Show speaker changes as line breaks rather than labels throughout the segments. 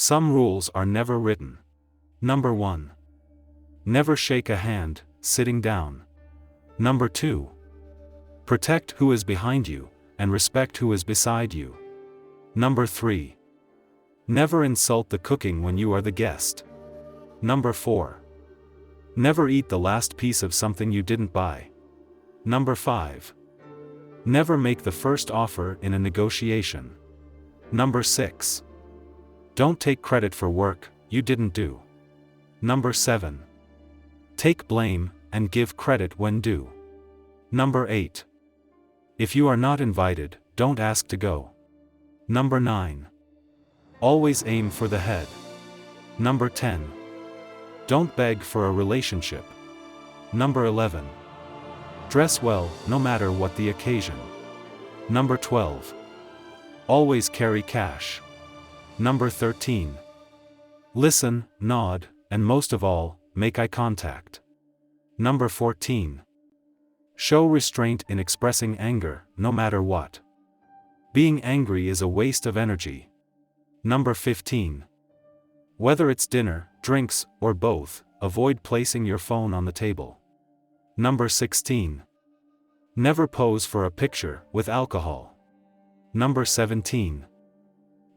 Some rules are never written. Number 1. Never shake a hand, sitting down. Number 2. Protect who is behind you, and respect who is beside you. Number 3. Never insult the cooking when you are the guest. Number 4. Never eat the last piece of something you didn't buy. Number 5. Never make the first offer in a negotiation. Number 6. Don't take credit for work you didn't do. Number 7. Take blame and give credit when due. Number 8. If you are not invited, don't ask to go. Number 9. Always aim for the head. Number 10. Don't beg for a relationship. Number 11. Dress well, no matter what the occasion. Number 12. Always carry cash. Number 13. Listen, nod, and most of all, make eye contact. Number 14. Show restraint in expressing anger, no matter what. Being angry is a waste of energy. Number 15. Whether it's dinner, drinks, or both, avoid placing your phone on the table. Number 16. Never pose for a picture with alcohol. Number 17.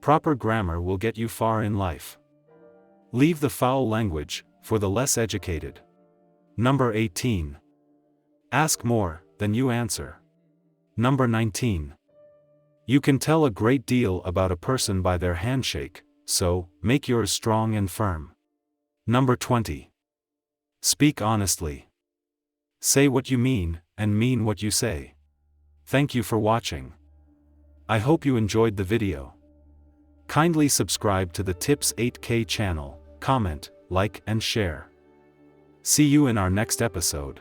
Proper grammar will get you far in life. Leave the foul language for the less educated. Number 18. Ask more than you answer. Number 19. You can tell a great deal about a person by their handshake, so make yours strong and firm. Number 20. Speak honestly. Say what you mean, and mean what you say. Thank you for watching. I hope you enjoyed the video. Kindly subscribe to the Tips 8K channel, comment, like and share. See you in our next episode.